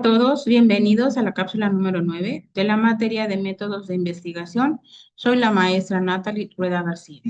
todos, bienvenidos a la cápsula número 9 de la materia de métodos de investigación. Soy la maestra Natalie Rueda García.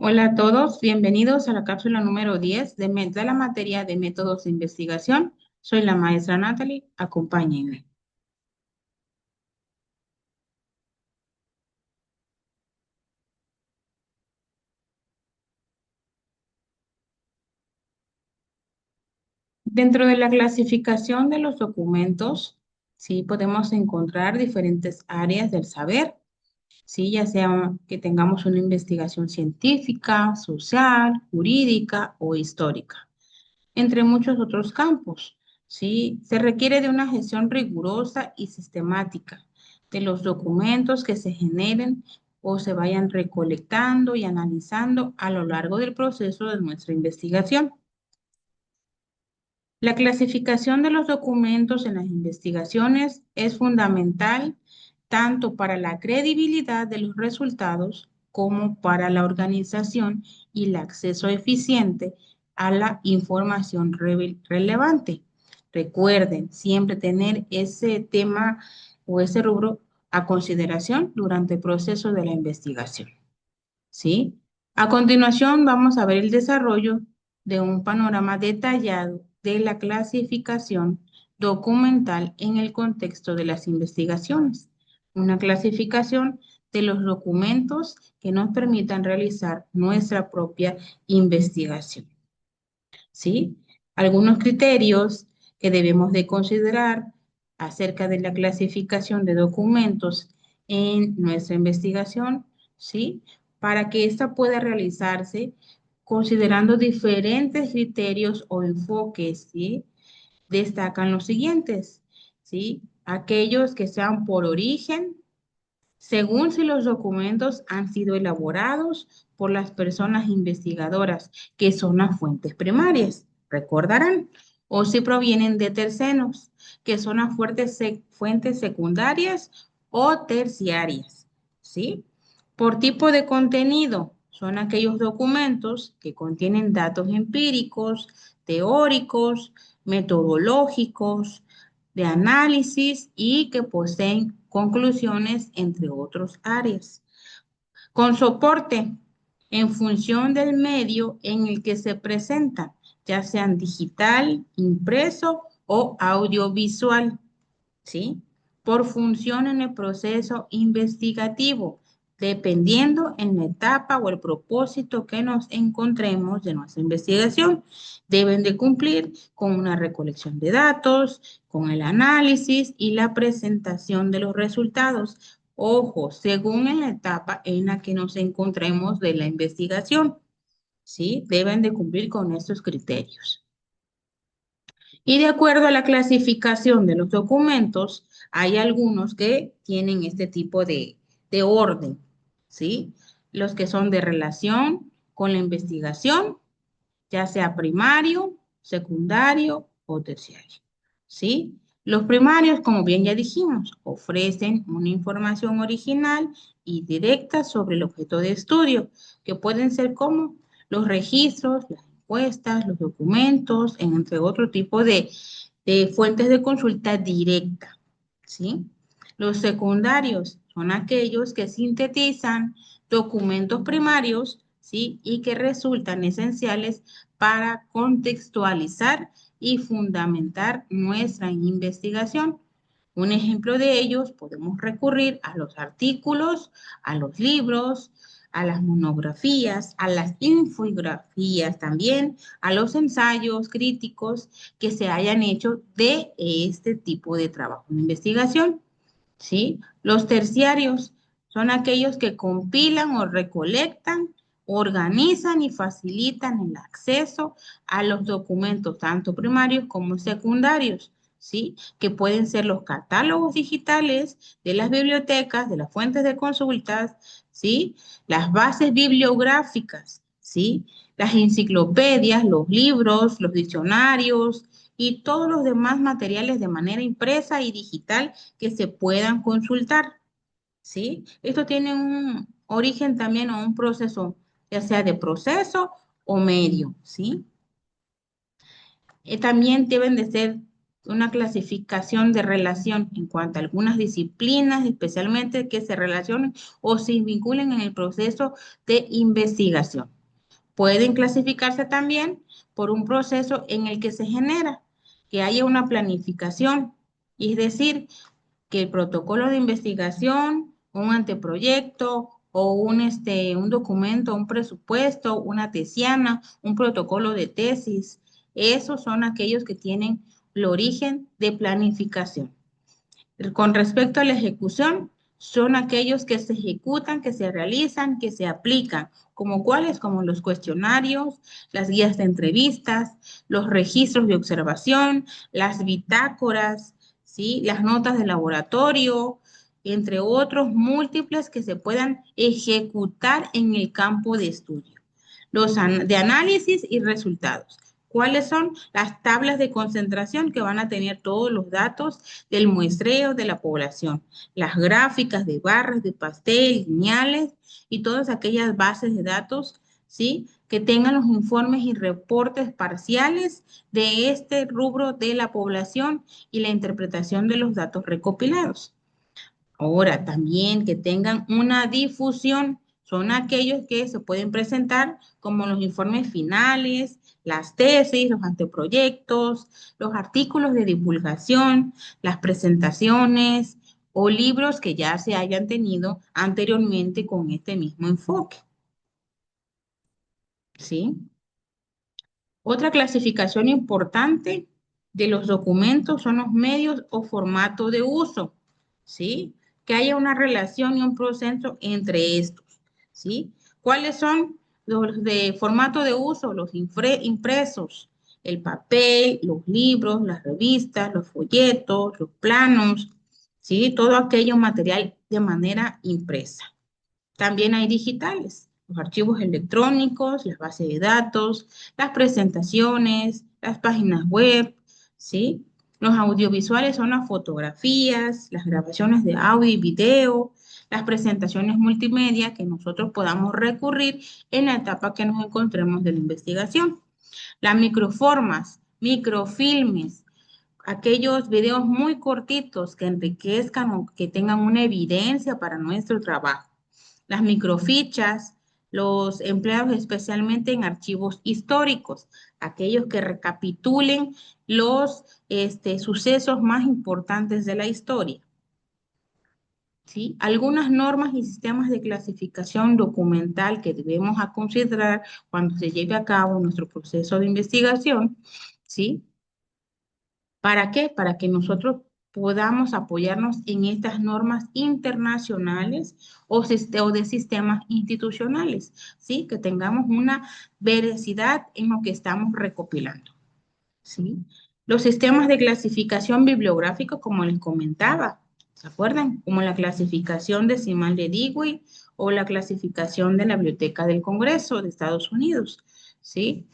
Hola a todos, bienvenidos a la cápsula número 10 de la materia de métodos de investigación. Soy la maestra Natalie, acompáñenme. Dentro de la clasificación de los documentos, sí podemos encontrar diferentes áreas del saber. Sí, ya sea que tengamos una investigación científica, social, jurídica o histórica, entre muchos otros campos. Sí, se requiere de una gestión rigurosa y sistemática de los documentos que se generen o se vayan recolectando y analizando a lo largo del proceso de nuestra investigación. La clasificación de los documentos en las investigaciones es fundamental tanto para la credibilidad de los resultados como para la organización y el acceso eficiente a la información relevante. Recuerden siempre tener ese tema o ese rubro a consideración durante el proceso de la investigación. ¿Sí? A continuación vamos a ver el desarrollo de un panorama detallado de la clasificación documental en el contexto de las investigaciones. Una clasificación de los documentos que nos permitan realizar nuestra propia investigación. ¿Sí? Algunos criterios que debemos de considerar acerca de la clasificación de documentos en nuestra investigación, ¿sí? Para que ésta pueda realizarse considerando diferentes criterios o enfoques, ¿sí? Destacan los siguientes, ¿sí? Aquellos que sean por origen, según si los documentos han sido elaborados por las personas investigadoras, que son las fuentes primarias, recordarán, o si provienen de terceros, que son las fuentes secundarias o terciarias, ¿sí? Por tipo de contenido, son aquellos documentos que contienen datos empíricos, teóricos, metodológicos, de análisis y que poseen conclusiones, entre otras áreas. Con soporte en función del medio en el que se presentan, ya sean digital, impreso o audiovisual, ¿sí? Por función en el proceso investigativo, dependiendo en la etapa o el propósito que nos encontremos de nuestra investigación. Deben de cumplir con una recolección de datos, con el análisis y la presentación de los resultados. Ojo, según en la etapa en la que nos encontremos de la investigación, ¿sí? Deben de cumplir con estos criterios. Y de acuerdo a la clasificación de los documentos, hay algunos que tienen este tipo de orden, ¿sí? Los que son de relación con la investigación, ya sea primario, secundario o terciario, ¿sí? Los primarios, como bien ya dijimos, ofrecen una información original y directa sobre el objeto de estudio, que pueden ser como los registros, las encuestas, los documentos, entre otro tipo de fuentes de consulta directa, ¿sí? Los secundarios son aquellos que sintetizan documentos primarios, ¿sí? Y que resultan esenciales para contextualizar y fundamentar nuestra investigación. Un ejemplo de ellos, podemos recurrir a los artículos, a los libros, a las monografías, a las infografías también, a los ensayos críticos que se hayan hecho de este tipo de trabajo de investigación, ¿sí? Los terciarios son aquellos que compilan o recolectan, organizan y facilitan el acceso a los documentos, tanto primarios como secundarios, ¿sí? Que pueden ser los catálogos digitales de las bibliotecas, de las fuentes de consultas, ¿sí? Las bases bibliográficas, ¿sí? Las enciclopedias, los libros, los diccionarios y todos los demás materiales de manera impresa y digital que se puedan consultar, ¿sí? Esto tiene un origen también o un proceso, ya sea de proceso o medio, ¿sí? También deben de ser una clasificación de relación en cuanto a algunas disciplinas, especialmente que se relacionen o se vinculen en el proceso de investigación. Pueden clasificarse también por un proceso en el que se genera, que haya una planificación, es decir, que el protocolo de investigación, un anteproyecto o un documento, un presupuesto, una tesiana, un protocolo de tesis, esos son aquellos que tienen el origen de planificación. Con respecto a la ejecución, son aquellos que se ejecutan, que se realizan, que se aplican, como cuáles, como los cuestionarios, las guías de entrevistas, los registros de observación, las bitácoras, ¿sí? Las notas de laboratorio, entre otros múltiples que se puedan ejecutar en el campo de estudio. Los de análisis y resultados. ¿Cuáles son las tablas de concentración que van a tener todos los datos del muestreo de la población? Las gráficas de barras, de pastel, lineales y todas aquellas bases de datos, ¿sí? Que tengan los informes y reportes parciales de este rubro de la población y la interpretación de los datos recopilados. Ahora, también que tengan una difusión, son aquellos que se pueden presentar como los informes finales, las tesis, los anteproyectos, los artículos de divulgación, las presentaciones o libros que ya se hayan tenido anteriormente con este mismo enfoque, ¿sí? Otra clasificación importante de los documentos son los medios o formato de uso, ¿sí? Que haya una relación y un proceso entre estos, ¿sí? ¿Cuáles son los de formato de uso? Los impresos, el papel, los libros, las revistas, los folletos, los planos, ¿sí? Todo aquello material de manera impresa. También hay digitales, los archivos electrónicos, las bases de datos, las presentaciones, las páginas web, ¿sí? Los audiovisuales son las fotografías, las grabaciones de audio y video, las presentaciones multimedia que nosotros podamos recurrir en la etapa que nos encontremos de la investigación. Las microformas, microfilmes, aquellos videos muy cortitos que enriquezcan o que tengan una evidencia para nuestro trabajo. Las microfichas, los empleados especialmente en archivos históricos, aquellos que recapitulen los sucesos más importantes de la historia. ¿Sí? Algunas normas y sistemas de clasificación documental que debemos a considerar cuando se lleve a cabo nuestro proceso de investigación, ¿sí? ¿Para qué? Para que nosotros podamos apoyarnos en estas normas internacionales o de sistemas institucionales, ¿sí? Que tengamos una veracidad en lo que estamos recopilando, ¿sí? Los sistemas de clasificación bibliográfica, como les comentaba, ¿se acuerdan? Como la clasificación decimal de Dewey o la clasificación de la Biblioteca del Congreso de Estados Unidos, ¿sí?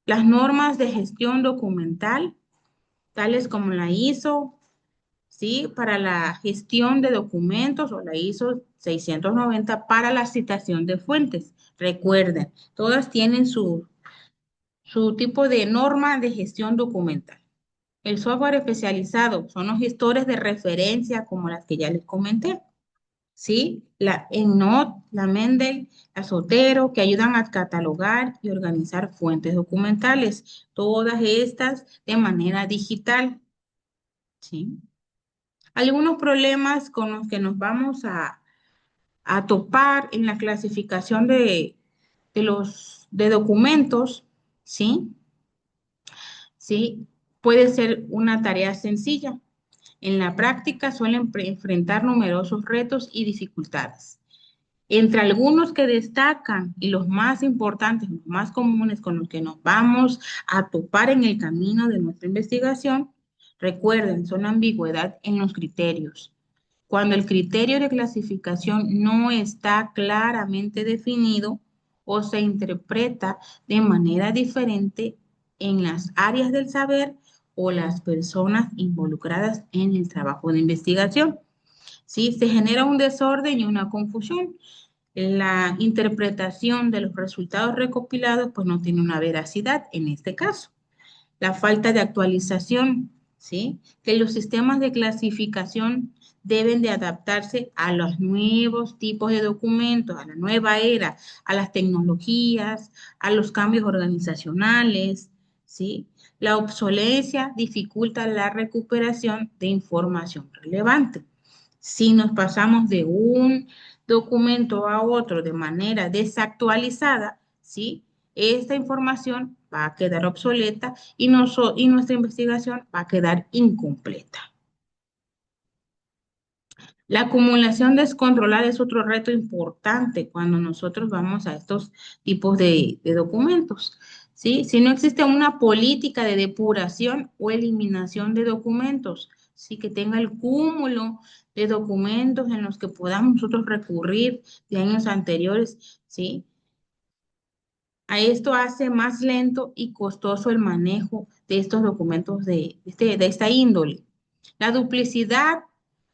Las normas de gestión documental tales como la ISO, ¿sí? Para la gestión de documentos o la ISO 690 para la citación de fuentes. Recuerden, todas tienen su tipo de norma de gestión documental. El software especializado son los gestores de referencia como las que ya les comenté. ¿Sí? La EndNote, la Mendeley, la Zotero, que ayudan a catalogar y organizar fuentes documentales, todas estas de manera digital. ¿Sí? Algunos problemas con los que nos vamos a topar en la clasificación de documentos, ¿sí? ¿Sí? Puede ser una tarea sencilla. En la práctica suelen enfrentar numerosos retos y dificultades. Entre algunos que destacan y los más importantes, los más comunes con los que nos vamos a topar en el camino de nuestra investigación, Recuerden, son ambigüedad en los criterios. Cuando el criterio de clasificación no está claramente definido o se interpreta de manera diferente en las áreas del saber o las personas involucradas en el trabajo de investigación. ¿Sí? Se genera un desorden y una confusión. La interpretación de los resultados recopilados pues no tiene una veracidad en este caso. La falta de actualización, ¿sí? Que los sistemas de clasificación deben de adaptarse a los nuevos tipos de documentos, a la nueva era, a las tecnologías, a los cambios organizacionales, ¿sí? La obsolencia dificulta la recuperación de información relevante. Si nos pasamos de un documento a otro de manera desactualizada, ¿sí? Esta información va a quedar obsoleta y nuestra investigación va a quedar incompleta. La acumulación descontrolada es otro reto importante cuando nosotros vamos a estos tipos de documentos, ¿sí? Si no existe una política de depuración o eliminación de documentos, sí que tenga el cúmulo de documentos en los que podamos nosotros recurrir de años anteriores, ¿sí? A esto hace más lento y costoso el manejo de estos documentos de esta índole. La duplicidad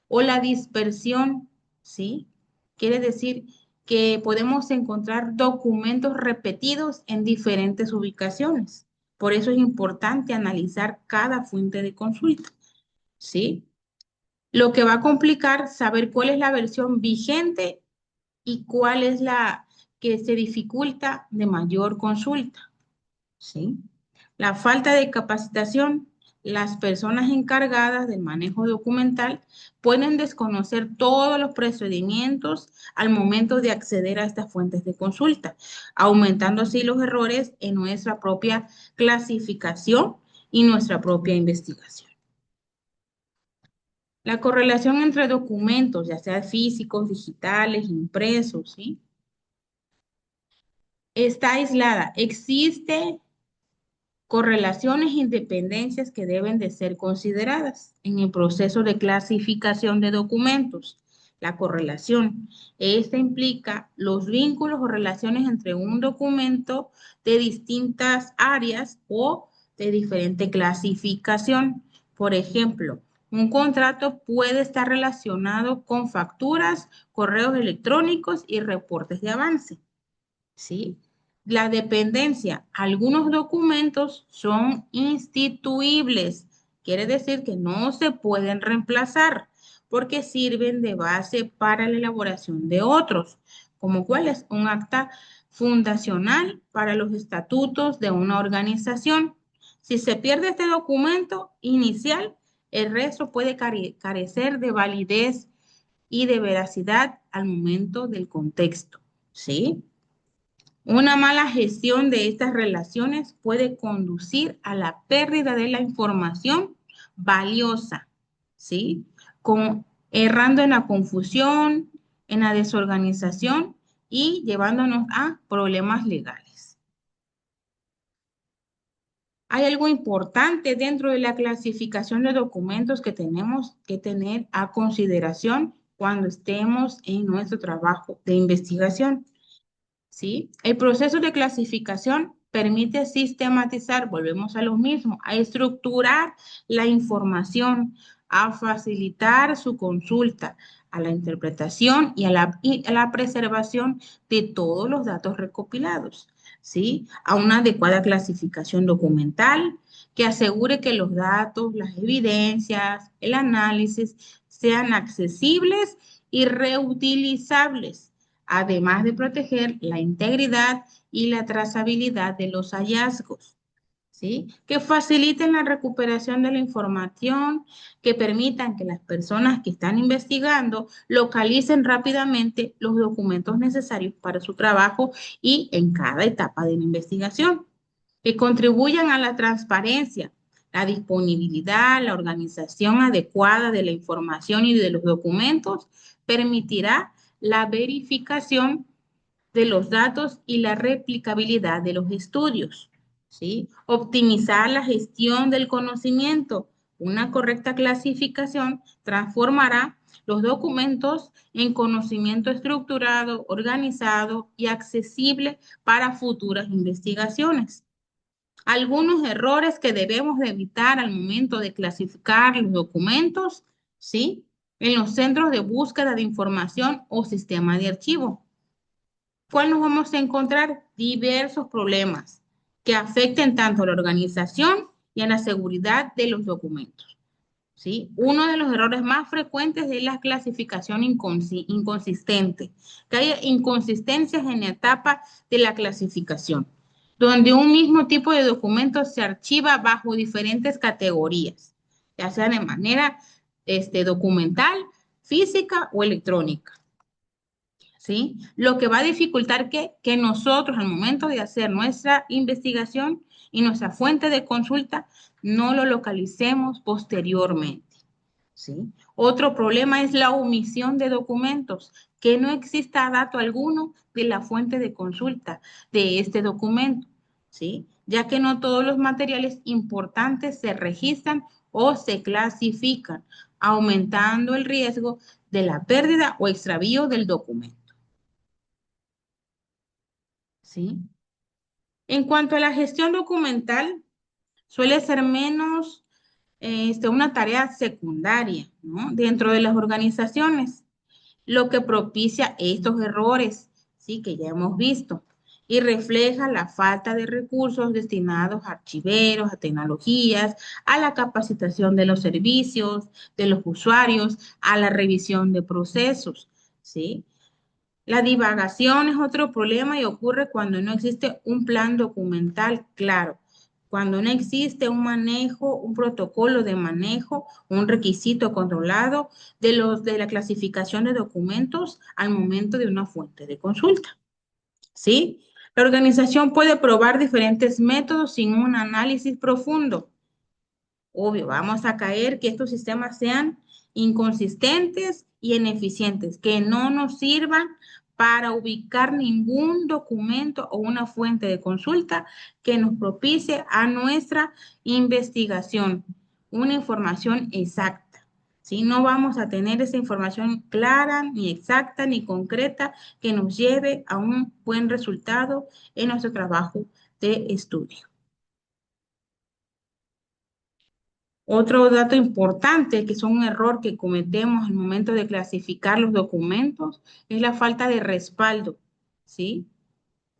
o la dispersión, ¿sí? Quiere decir que podemos encontrar documentos repetidos en diferentes ubicaciones. Por eso es importante analizar cada fuente de consulta, ¿sí? Lo que va a complicar saber cuál es la versión vigente y cuál es la que se dificulta de mayor consulta. ¿Sí? La falta de capacitación. Las personas encargadas del manejo documental pueden desconocer todos los procedimientos al momento de acceder a estas fuentes de consulta, aumentando así los errores en nuestra propia clasificación y nuestra propia investigación. La correlación entre documentos, ya sea físicos, digitales, impresos, ¿sí? Está aislada. Existe correlaciones e independencias que deben de ser consideradas en el proceso de clasificación de documentos. La correlación. Esta implica los vínculos o relaciones entre un documento de distintas áreas o de diferente clasificación. Por ejemplo, un contrato puede estar relacionado con facturas, correos electrónicos y reportes de avance. ¿Sí? La dependencia, algunos documentos son instituibles, quiere decir que no se pueden reemplazar porque sirven de base para la elaboración de otros, como cuál es un acta fundacional para los estatutos de una organización. Si se pierde este documento inicial, el resto puede carecer de validez y de veracidad al momento del contexto, ¿sí? Una mala gestión de estas relaciones puede conducir a la pérdida de la información valiosa, ¿sí? Errando en la confusión, en la desorganización y llevándonos a problemas legales. Hay algo importante dentro de la clasificación de documentos que tenemos que tener a consideración cuando estemos en nuestro trabajo de investigación. ¿Sí? El proceso de clasificación permite sistematizar, volvemos a lo mismo, a estructurar la información, a facilitar su consulta, a la interpretación y a la preservación de todos los datos recopilados, ¿sí? A una adecuada clasificación documental que asegure que los datos, las evidencias, el análisis sean accesibles y reutilizables, además de proteger la integridad y la trazabilidad de los hallazgos, ¿sí? Que faciliten la recuperación de la información, que permitan que las personas que están investigando localicen rápidamente los documentos necesarios para su trabajo y en cada etapa de la investigación, que contribuyan a la transparencia, la disponibilidad, la organización adecuada de la información y de los documentos permitirá la verificación de los datos y la replicabilidad de los estudios, ¿sí? Optimizar la gestión del conocimiento Una correcta clasificación transformará los documentos en conocimiento estructurado, organizado y accesible para futuras investigaciones. Algunos errores que debemos de evitar al momento de clasificar los documentos, ¿sí? En los centros de búsqueda de información o sistema de archivo. ¿Cuál nos vamos a encontrar? Diversos problemas que afecten tanto a la organización y a la seguridad de los documentos. ¿Sí? Uno de los errores más frecuentes es la clasificación inconsistente, que haya inconsistencias en la etapa de la clasificación, donde un mismo tipo de documento se archiva bajo diferentes categorías, ya sea de manera documental, física o electrónica. ¿Sí? Lo que va a dificultar que nosotros al momento de hacer nuestra investigación y nuestra fuente de consulta no lo localicemos posteriormente. ¿Sí? Otro problema es la omisión de documentos, que no exista dato alguno de la fuente de consulta de este documento, ¿sí? Ya que no todos los materiales importantes se registran o se clasifican, aumentando el riesgo de la pérdida o extravío del documento. ¿Sí? En cuanto a la gestión documental, suele ser menos una tarea secundaria, ¿no? Dentro de las organizaciones, lo que propicia estos errores, ¿sí? Que ya hemos visto, y refleja la falta de recursos destinados a archiveros, a tecnologías, a la capacitación de los servicios, de los usuarios, a la revisión de procesos, ¿sí? La divagación es otro problema y ocurre cuando no existe un plan documental claro, cuando no existe un manejo, un protocolo de manejo, un requisito controlado de la clasificación de documentos al momento de una fuente de consulta. ¿Sí? La organización puede probar diferentes métodos sin un análisis profundo. Obvio, vamos a caer que estos sistemas sean inconsistentes y ineficientes, que no nos sirvan para ubicar ningún documento o una fuente de consulta que nos propicie a nuestra investigación, una información exacta. ¿Sí? No vamos a tener esa información clara, ni exacta, ni concreta que nos lleve a un buen resultado en nuestro trabajo de estudio. Otro dato importante, que es un error que cometemos al momento de clasificar los documentos, es la falta de respaldo, ¿sí?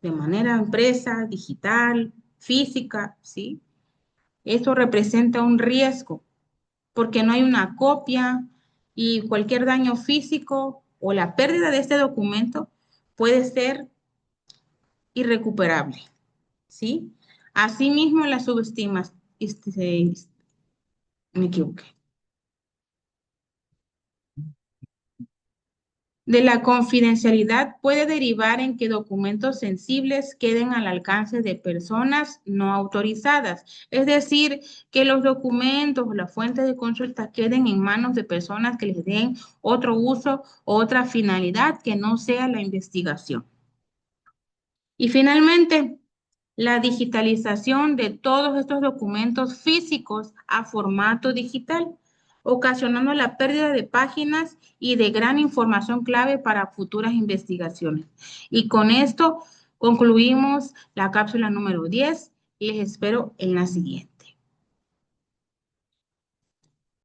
De manera impresa, digital, física, ¿sí? Esto representa un riesgo porque no hay una copia y cualquier daño físico o la pérdida de este documento puede ser irrecuperable, ¿sí? Asimismo, la subestimas, me equivoqué. De la confidencialidad puede derivar en que documentos sensibles queden al alcance de personas no autorizadas, es decir, que los documentos o la fuente de consulta queden en manos de personas que les den otro uso o otra finalidad que no sea la investigación. Y finalmente, la digitalización de todos estos documentos físicos a formato digital, ocasionando la pérdida de páginas y de gran información clave para futuras investigaciones. Y con esto concluimos la cápsula número 10 y les espero en la siguiente.